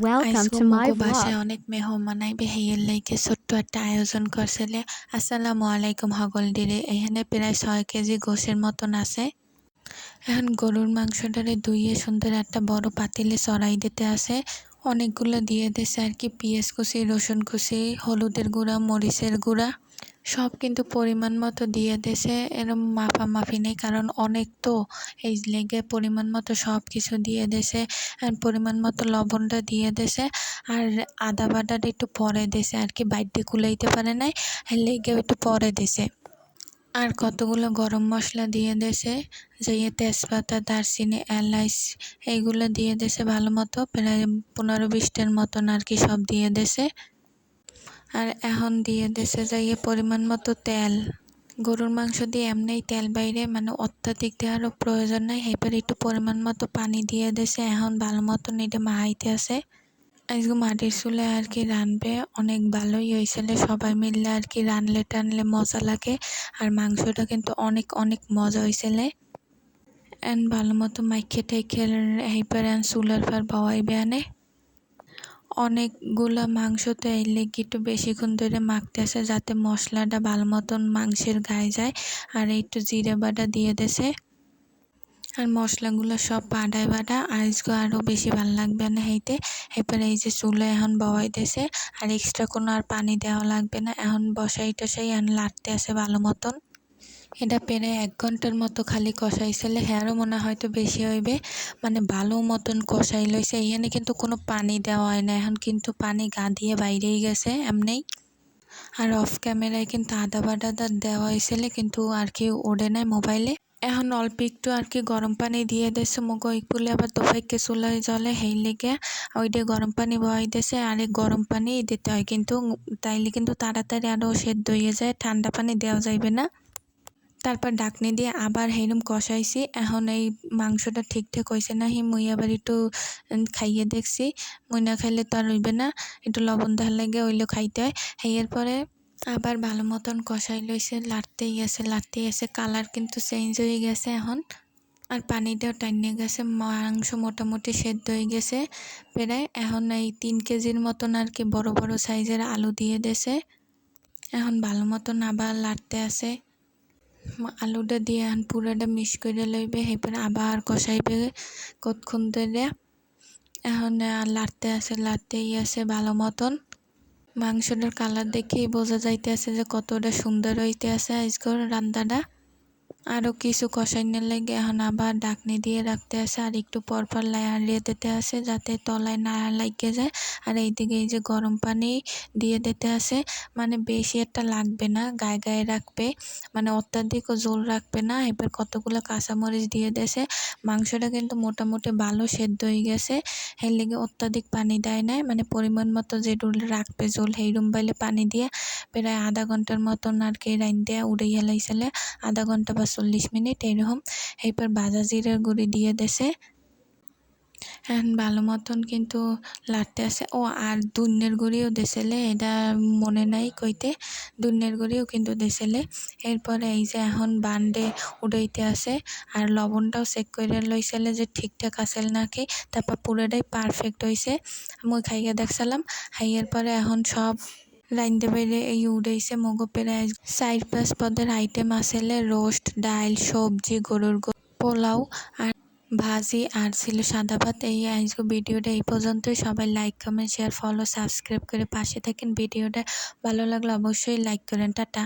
Welcome আইসগো to my মগো vlog. বাসায় অনেক মেহমান আইবে হেয়ের লাইকে ছোট্ট একটা আয়োজন করছিলে। আসসালামু আলাইকুম হগল দিরে। এখানে প্রায় 6 কেজি গোশের মতন আছে। এখন গরুর মাংসটারে ধুইয়ে সুন্দর একটা বড় পাতিলে চড়াই দিতে আছে। অনেকগুলো দিয়ে দিছে আর কি, পেঁয়াজ কুচি, রসুন কুচি, হলুদের গুঁড়া, মরিচের গুঁড়া সব কিন্তু পরিমাণ মতো দিয়ে দিছে। এরম মাপামাপি নেই, কারণ অনেক তো এই লেগে পরিমাণ মতো সব কিছু দিয়ে দিছে। আর পরিমাণ মতো লবণটা দিয়ে দিছে। আর আদা বাটাটা একটু পরে দিছে আর কি, বাইটে কুলাইতে পারে নাই, লেগে একটু পরে দিছে। আর কতগুলো গরম মশলা দিয়ে দিয়েছে, যে তেজপাতা, দারচিনি, এলাচ এইগুলো দিয়ে দিয়েছে ভালো মতো, প্রায় 15-20টার মতন আর কি সব দিয়ে দিয়েছে। আর এখন দিয়ে দিয়েছে যে পরিমাণ মতো তেল। গরুর মাংস দিয়ে এমনিই তেল বাইরে, মানে অত্যাধিক দেওয়ারও প্রয়োজন নাই। এবার একটু পরিমাণ মতো পানি দিয়ে দিয়েছে। এখন ভালো মতন এটা মাখাইতে আছে। আজকে মাটির চুলায় আর কি রানবে, অনেক ভালোই হয়েছিল। সবাই মিললে আর কি রানলে টানলে মজা লাগে। আর মাংসটা কিন্তু অনেক অনেক মজা হয়েছিল। এন ভালো মতো মাইখে টেখে এইবার চুলার পর বওয়াইবে আনে। অনেকগুলা মাংস তো এই লেগে একটু বেশিক্ষণ ধরে মাখতে আসে, যাতে মশলাটা ভালো মতন মাংসের গায়ে যায়। আর একটু জিরে বাটা দিয়ে দেছে। আর মশলাগুলো সব বাটা আজকে আরও বেশি ভালো লাগবে না হইতে। এরপরে এই যে চুলা এখন বওয়াই দিয়েছে, আর এক্সট্রা কোনো আর পানি দেওয়া লাগবে না। এখন বসাই টসাই এখন লাড়তে আছে ভালো মতন। এটা প্রায় 1 ঘন্টার মতো খালি কষাইছিলে, হ্যারও মনে হয়তো বেশি হইবে। মানে ভালো মতন কষাই লইছে। এখানে কিন্তু কোনো পানি দেওয়া হয় না, এখন কিন্তু পানি গা দিয়ে বাইরেই গেছে এমনিই। আর অফ ক্যামেরায় কিন্তু আদা বাটাটা দেওয়া হয়েছিল, কিন্তু আর কি ওড়ে নাই মোবাইলে। এখন অল্প একটু আর কি গরম পানি দিয়ে দিয়েছে মগ ইকুলে, আবার দোফাইকে চুলাই জলে হেই লেগে ওইটা গরম পানি বহাই দিয়েছে। আর এই গরম পানি দিতে হয় কিন্তু, তাইলে কিন্তু তাড়াতাড়ি আরও সেদ্ধ হয়ে যায়, ঠান্ডা পানি দেওয়া যাইবে না। তারপর ঢাকনি দিয়ে আবার হেরম কষাইছি। এখন এই মাংসটা ঠিকঠাক হয়েছে না মুই আবার একটু খাইয়ে দেখছি। মুই না খাইলে তো আর হইবে না, একটু লবণ দেওয়ার লাগে ওইলো খাইতে হয়। হেয়ের পরে আবার ভালো মতন কষাই লইছে, লাড়তেই আছে। কালার কিন্তু চেঞ্জ হয়ে গেছে এখন। আর পানিটাও টাইনে গেছে, মাংস মোটামুটি সেদ্ধ হয়ে গেছে প্রায়। এখন এই 3 কেজির মতন আর কি বড় বড় সাইজের আলু দিয়ে দিয়েছে। এখন ভালো মতন আবার লাড়তে আছে। আলুটা দিয়ে এখন পুরাটা মিক্স করে লইবে, এরপর আবার কষাইবে কতক্ষণ ধরে। এখন লাড়তেই আছে ভালো মতন। মাংসটার কালার দেখেই বোঝা যাইতে আছে যে কতটা সুন্দর হইতে আছে আজকের রান্নাটা। আরও কিছু কষাইনের লাগে এখন আবার ঢাকনি দিয়ে রাখতে আছে, আর একটু পরপর লাড়িয়ে দিতে আছে যাতে তলায় না লাগে যায়। আর এইদিকে এই যে গরম পানি দিয়ে দিতে আছে, মানে বেশি একটা লাগবে না, গায়ে গায়ে রাখবে, মানে অত্যাধিকও জোল রাখবে না। এবার কতগুলো কাঁচামরিচ দিয়ে দিয়েছে। মাংসটা কিন্তু মোটামুটি ভালো সেদ্ধ হয়ে গেছে, এর লেগে অত্যাধিক পানি দেয় নাই, মানে পরিমাণ মতো যে রাখবে জোল সেইরকম বাইলে পানি দিয়ে প্রায় আধা ঘন্টার মতন আর কি রাইন দিয়ে উড়াইয়া লাইছিলে, আধা ঘন্টা বা 40 মিনিট এরকম। এরপর ভাজা জিরার গুঁড়ি দিয়ে দিয়েছে। ভালো মতন কিন্তু লাড়তে আছে। ও আর ধনিয়ার গুঁড়িও দিয়েছিলে, এটা মনে নাই কইতে, ধনিয়ার গুঁড়িও কিন্তু দিয়েছিলে। এরপরে এই যে এখন বান্ডে উড়াইতে আছে, আর লবণটাও চেক করে লইছিলে যে ঠিকঠাক আছে নাকি। তারপর পুরোটাই পারফেক্ট হয়েছে, মুই খাইয়া দেখছিলাম। খাইয়ার পরে এখন সব রাইন্দে বাইরে এই উড়াইছে। মগো প্রায় 4-5 পদের আইটেম আসলে, রোস্ট, ডাল, সবজি, গরুর পোলাও আর ভাজি, আর ছিল সাদা ভাত। এই আজকে ভিডিওটা এই পর্যন্তই। সবাই like, comment, share, follow, subscribe করে পাশে থাকেন। ভিডিওটা ভালো লাগলে অবশ্যই লাইক করেন। টাটা।